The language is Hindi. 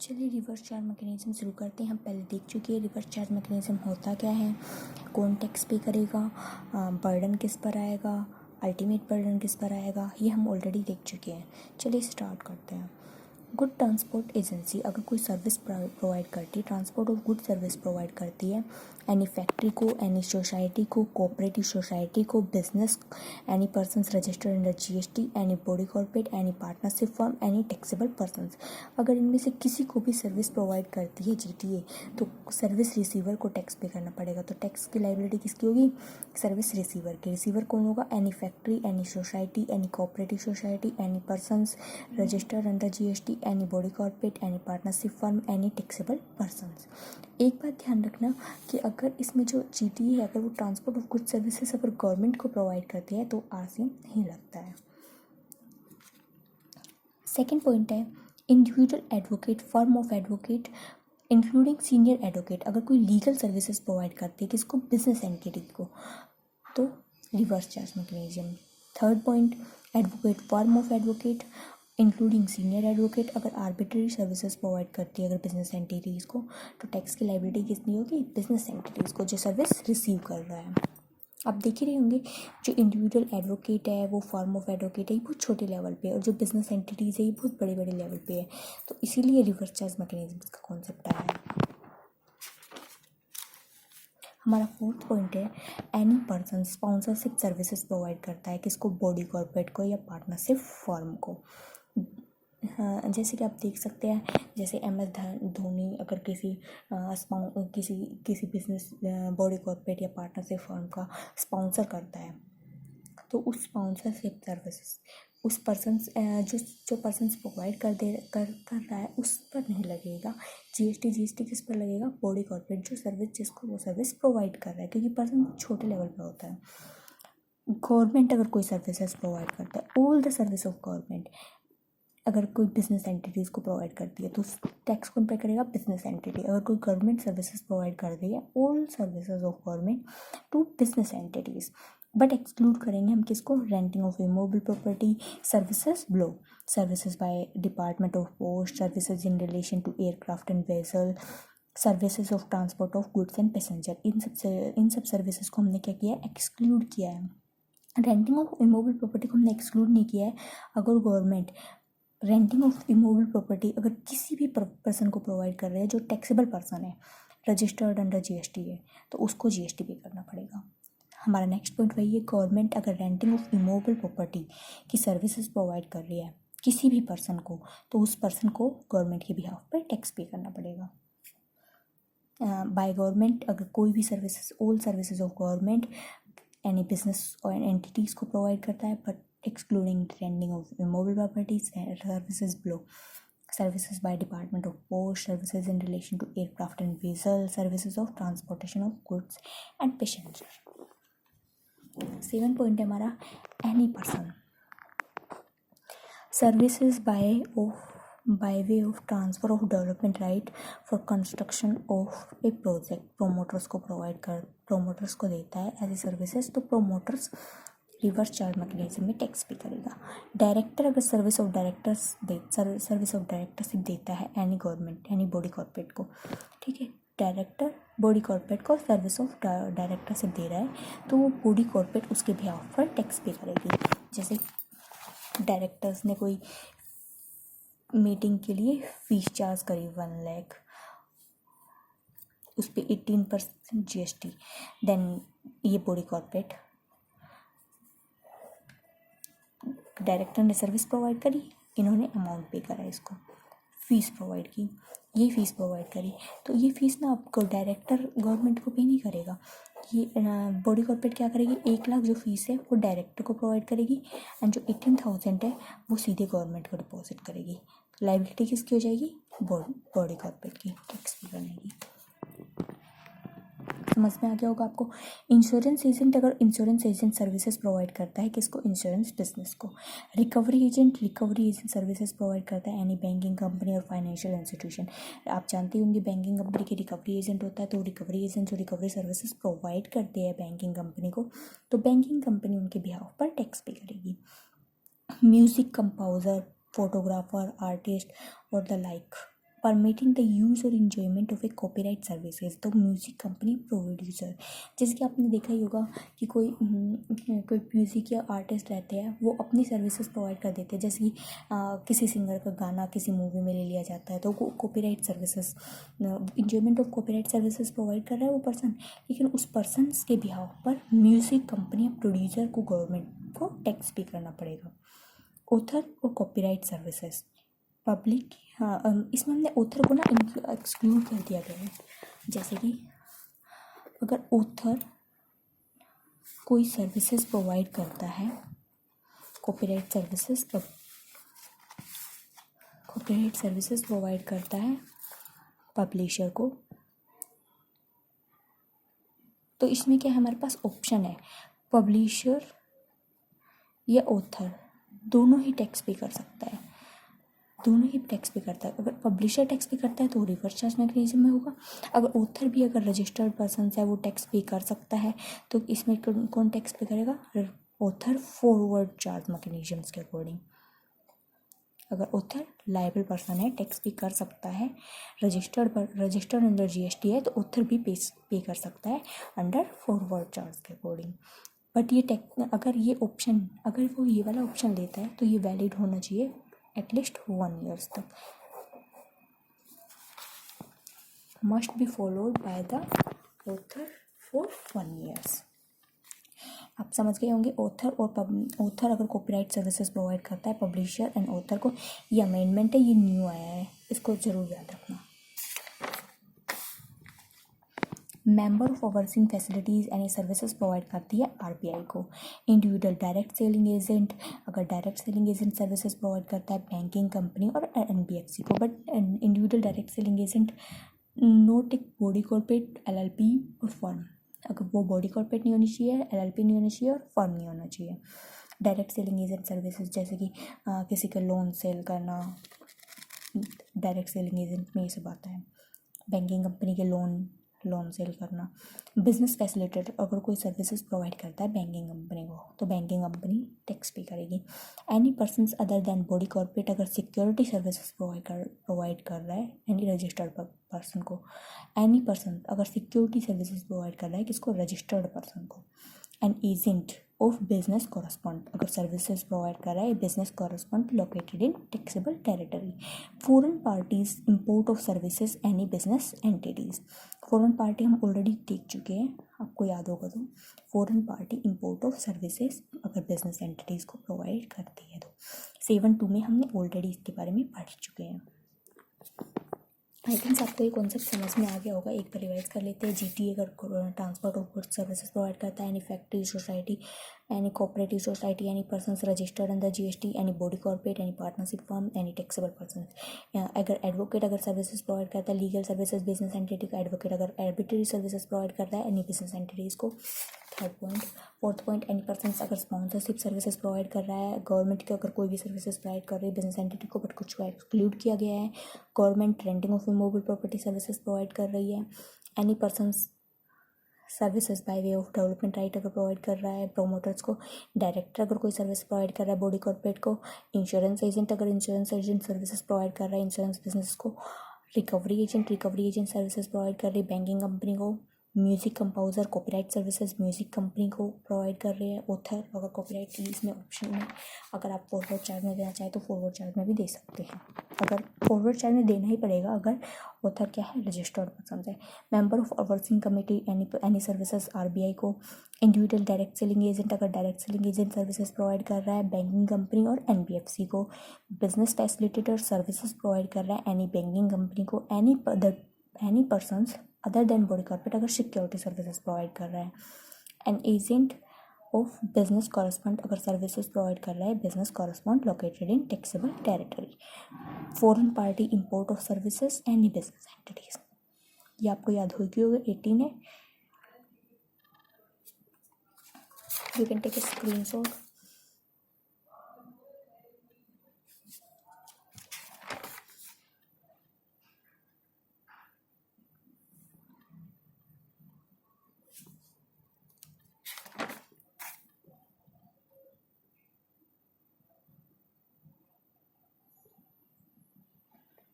चलिए रिवर्स चार्ज मैकेनिज्म शुरू करते हैं। हम पहले देख चुके हैं रिवर्स चार्ज मैकेनिज्म होता क्या है, कौन टैक्स पे करेगा, बर्डन किस पर आएगा, अल्टीमेट बर्डन किस पर आएगा, ये हम ऑलरेडी देख चुके हैं। चलिए स्टार्ट करते हैं। गुड ट्रांसपोर्ट एजेंसी अगर कोई सर्विस प्रोवाइड करती है, ट्रांसपोर्ट और गुड सर्विस प्रोवाइड करती है एनी फैक्ट्री को, एनी सोसाइटी को, कोऑपरेटिव सोसाइटी को, business, any persons registered under GST, any body corporate, any partnership firm, any taxable persons, अगर इनमें से किसी को भी सर्विस प्रोवाइड करती है जीटीए, तो सर्विस रिसीवर को टैक्स पे करना पड़ेगा। तो टैक्स की लायबिलिटी किसकी होगी? सर्विस रिसीवर की। रिसीवर कौन होगा? Any factory, any society, any cooperative society, any persons registered under GST, any body corporate, any partnership firm, any taxable persons. एक बात ध्यान रखना कि अगर इसमें जो जीटीए है, अगर वो ट्रांसपोर्ट ऑफ गुड सर्विसेज अगर गवर्नमेंट को प्रोवाइड करती है तो आरसी नहीं लगता है। सेकेंड पॉइंट है individual advocate, firm of advocate including senior advocate, अगर कोई लीगल सर्विसेज प्रोवाइड करती है किसको? बिजनेस एंटिटी को, तो reverse charge mechanism. Third point advocate, firm of advocate including senior advocate अगर आर्बिट्रेरी सर्विसेज प्रोवाइड करती है अगर बिजनेस एंटिटीज़ को, तो टैक्स की लायबिलिटी किसकी होगी? बिजनेस एंटिटीज़ को, जो सर्विस रिसीव कर रहा है। आप देख ही रहे होंगे जो इंडिविजुअल एडवोकेट है, वो फर्म ऑफ एडवोकेट है, ये बहुत छोटे लेवल पे है, और जो बिजनेस एंटिटीज़ है ये बहुत बड़े बड़े लेवल पे है। तो इसीलिए रिवर्स चार्ज मैकेनिज्म का कॉन्सेप्ट आया है। हमारा फोर्थ पॉइंट है any person sponsorship services provide करता है किसको? बॉडी कॉर्पोरेट को या पार्टनरशिप फर्म को। हाँ, जैसे कि आप देख सकते हैं, जैसे MS धोनी अगर किसी किसी बिजनेस बॉडी कॉर्पोरेट या पार्टनरशिप फर्म का स्पॉन्सर करता है, तो उस स्पॉन्सरशिप सर्विसेज उस पर्सन जो पर्सन प्रोवाइड कर रहा है उस पर नहीं लगेगा जीएसटी किस पर लगेगा? बॉडी कॉर्पोरेट जो सर्विस जिसको वो सर्विस प्रोवाइड कर रहा है, क्योंकि पर्सन छोटे लेवल पे होता है। गवर्नमेंट अगर कोई सर्विसेज प्रोवाइड करता है, all the service of government अगर कोई बिजनेस एंटिटीज़ को प्रोवाइड करती है तो टैक्स कौन पे करेगा? Business entity. अगर कोई गवर्नमेंट सर्विसेज प्रोवाइड कर रही है, all services of government to business entities, but exclude करेंगे हम किसको? Renting of immovable property services below, services by department of post, services in relation to aircraft and vessel, services of transport of goods and passenger. इन सब सर्विसेज को हमने क्या किया है? एक्सक्लूड किया है। रेंटिंग ऑफ इमूवेबल प्रॉपर्टी को हमने एक्सक्लूड नहीं किया है। अगर government renting of immovable property अगर किसी भी पर्सन को प्रोवाइड कर रहे हैं जो टैक्सेबल पर्सन है, रजिस्टर्ड अंडर जीएसटी है, तो उसको जीएसटी पे करना पड़ेगा। हमारा नेक्स्ट पॉइंट वही है, गवर्नमेंट अगर रेंटिंग ऑफ इमूवेबल प्रॉपर्टी की सर्विसेज प्रोवाइड कर रही है किसी भी पर्सन को, तो उस पर्सन को गवर्नमेंट के बिहाफ पर टैक्स पे करना पड़ेगा। बाय गवर्नमेंट अगर कोई भी services, all services of government any business और एंटिटीज़ को प्रोवाइड करता है, but excluding renting of immobile properties, services below, services by Department of Post, services in relation to aircraft and vessel, services of transportation of goods and passenger। 7 point है हमारा any person services by way of transfer of development right for construction of a project, promoters को देता है ऐसी सर्विसेज, तो प्रोमोटर्स रिवर्स चार्ज मैकेनिज्म में टैक्स पे करेगा। डायरेक्टर अगर सर्विस ऑफ डायरेक्टरशिप देता है any government any body corporate को, ठीक है, डायरेक्टर बॉडी कॉर्पोरेट को सर्विस ऑफ डायरेक्टरशिप दे रहा है, तो वो बॉडी कॉर्पोरेट उसके बिहाफ पर टैक्स पे करेगी। जैसे डायरेक्टर्स ने कोई मीटिंग के लिए फीस चार्ज करी 1 लाख, उस पर 18% जीएसटी, देन ये बॉडी कॉर्पोरेट डायरेक्टर ने सर्विस प्रोवाइड करी, इन्होंने अमाउंट पे करा, इसको फीस प्रोवाइड की, ये फीस प्रोवाइड करी, तो ये फीस ना आपको डायरेक्टर गवर्नमेंट को पे नहीं करेगा, ये बॉडी कॉर्पोरेट क्या करेगी? 1 लाख जो फीस है वो डायरेक्टर को प्रोवाइड करेगी, एंड जो 18,000 है वो सीधे गवर्नमेंट को डिपॉजिट करेगी। लायबिलिटी किसकी हो जाएगी? बॉडी कॉर्पोरेट की, टैक्स पे बनेगी। समझ में आ गया होगा आपको। इंश्योरेंस एजेंट अगर इंश्योरेंस एजेंट सर्विसेज प्रोवाइड करता है किसको? इंश्योरेंस बिजनेस को। रिकवरी एजेंट सर्विसेज प्रोवाइड करता है एनी बैंकिंग कंपनी और फाइनेंशियल इंस्टीट्यूशन। आप जानते होंगे बैंकिंग कंपनी के रिकवरी एजेंट होता है, तो रिकवरी एजेंट जो रिकवरी सर्विसेज प्रोवाइड करते हैं बैंकिंग कंपनी को, तो बैंकिंग कंपनी उनके बिहाफ पर टैक्स पे करेगी। म्यूजिक कंपोजर, फोटोग्राफर, आर्टिस्ट और the like permitting the use और enjoyment of A copyright services तो म्यूज़िक कंपनी प्रोड्यूसर। जैसे कि आपने देखा ही होगा कि कोई म्यूज़िक या आर्टिस्ट रहते हैं वो अपनी सर्विसेज प्रोवाइड कर देते हैं। जैसे कि किसी सिंगर का गाना किसी मूवी में ले लिया जाता है तो वो copyright services enjoyment of copyright services provide कर रहा है वो पर्सन, लेकिन उस पर्सन के बिहाफ पर म्यूज़िक कंपनी या प्रोड्यूसर को गवर्नमेंट को टैक्स पे करना पड़ेगा। ऑथर और कॉपीराइट सर्विसेज पब्लिक, हाँ इसमें हमने ऑथर को ना एक्सक्लूड कर दिया गया है। जैसे कि अगर ऑथर कोई सर्विसेज प्रोवाइड करता है कॉपीराइट सर्विसेज प्रोवाइड करता है पब्लिशर को, तो इसमें क्या है हमारे पास ऑप्शन है पब्लिशर या ऑथर दोनों ही टैक्स पे कर सकता है, दोनों ही टैक्स पे करता है। अगर पब्लिशर टैक्स पे करता है तो रिवर्स चार्ज मैकेनिज्म में होगा। अगर ऑथर भी अगर रजिस्टर्ड पर्सन है वो टैक्स पे कर सकता है, तो इसमें कौन टैक्स पे करेगा? ऑथर फॉरवर्ड चार्ज मैकेनिज्म्स के अकॉर्डिंग। अगर ऑथर लायबल पर्सन है टैक्स पे कर सकता है, रजिस्टर्ड अंडर जीएसटी है तो ऑथर भी पे कर सकता है अंडर फॉरवर्ड चार्ज के अकॉर्डिंग। बट ये अगर ये ऑप्शन अगर वो ये वाला ऑप्शन लेता है तो ये वैलिड होना चाहिए एटलीस्ट 1 ईयर्स तक, must be followed by the author for 1 years. आप समझ गए होंगे ऑथर अगर कॉपीराइट सर्विसेज प्रोवाइड करता है पब्लिशर एंड ऑथर को, ये अमेंडमेंट है, ये न्यू आया है, इसको जरूर याद रखना। Member of overseeing facilities and services provide करती है आरबीआई को। इंडिविजुअल डायरेक्ट सेलिंग एजेंट अगर direct selling agent services provide करता है बैंकिंग कंपनी और एनबीएफसी को। But individual direct selling agent note एक बॉडी कॉर्पोरेट एलएलपी और फर्म, अगर वो बॉडी कॉर्पोरेट नहीं होनी चाहिए, एलएलपी नहीं होनी चाहिए और फर्म नहीं होना चाहिए। डायरेक्ट सेलिंग एजेंट सर्विसेज जैसे कि किसी का लोन सेल करना, डायरेक्ट सेलिंग एजेंट में ये सब आता है। बैंकिंग कंपनी के लोन सेल करना। बिजनेस फैसिलिटेटर अगर कोई सर्विसेज प्रोवाइड करता है बैंकिंग कंपनी को तो बैंकिंग कंपनी टैक्स पे करेगी। Any persons other than body corporate अगर सिक्योरिटी सर्विसेज प्रोवाइड कर रहा है एनी रजिस्टर्ड पर्सन को, एनी पर्सन अगर सिक्योरिटी सर्विसेज प्रोवाइड कर रहा है किसको? रजिस्टर्ड पर्सन को। An agent of business correspond अगर सर्विसेज प्रोवाइड कर रहा है business correspond located in taxable territory. Foreign parties import of services any business entities. Foreign party हम ऑलरेडी देख चुके हैं, आपको याद होगा तो foreign party import of services अगर बिजनेस एंटिटीज़ को प्रोवाइड करती है तो 7.2 में हमने ऑलरेडी इसके बारे में पढ़ चुके हैं। आई थिंक आपको ये कॉन्सेप्ट समझ में आ गया होगा। एक बार रिवाइज कर लेते हैं। जीटी अगर transport of goods services provide करता है, any factory society, any cooperative society, any persons registered under GST, any body corporate, any partnership firm, any taxable person. अगर एडवोकेट अगर सर्विसेज प्रोवाइड करता है, लीगल सर्विसेज बिजनेस एंटिटी का एडवोकेट अगर आर्बिट्रेरी सर्विसेज प्रोवाइड करता है एनी बिजनेस एंटिटीज़ को। Third point. Fourth point, any person अगर स्पॉन्सरशिप सर्विसेज प्रोवाइड कर रहा है, गवर्नमेंट के अगर कोई भी सर्विसेज प्रोवाइड कर रही है बिजनेस एंटिटी को बट कुछ को एक्सक्लूड किया गया है। Government renting of immovable property services provide कर रही है। Any person services by way of development right अगर प्रोवाइड कर रहा है प्रोमोटर्स को। डायरेक्टर अगर कोई सर्विस प्रोवाइड कर रहा है बॉडी कॉर्पोरेट को। इंश्योरेंस एजेंट अगर इंश्योरेंस एजेंट सर्विसेज प्रोवाइड कर रहा है इंश्योरेंस बिजनेस को। रिकवरी एजेंट सर्विसेज प्रोवाइड कर रही है बैंकिंग कंपनी को। Music composer copyright services music company को प्रोवाइड कर रहे हैं। ऑथर अगर कॉपीराइट की इसमें ऑप्शन में अगर आप फॉरवर्ड चार्ज में देना चाहें तो फॉरवर्ड चार्ज में भी दे सकते हैं, अगर फॉरवर्ड चार्ज में देना ही पड़ेगा अगर ऑथर क्या है? रजिस्टर्ड पर्सन है। Member of overseeing committee any services RBI को। इंडिविजुअल डायरेक्ट सेलिंग एजेंट अगर direct selling agent services provide कर रहा है बैंकिंग कंपनी और एनबीएफसी को। बिजनेस फैसिलिटेटर सर्विसेज प्रोवाइड कर रहा है एनी बैंकिंग कंपनी को। Any persons other than body corporate अगर सिक्योरिटी सर्विसेज प्रोवाइड कर रहा है। An agent of business correspond अगर सर्विसेज प्रोवाइड कर रहा है business correspond located in taxable territory. Foreign party import of services any business entities, ये आपको याद होगी होगा 18 है। You can take a screenshot.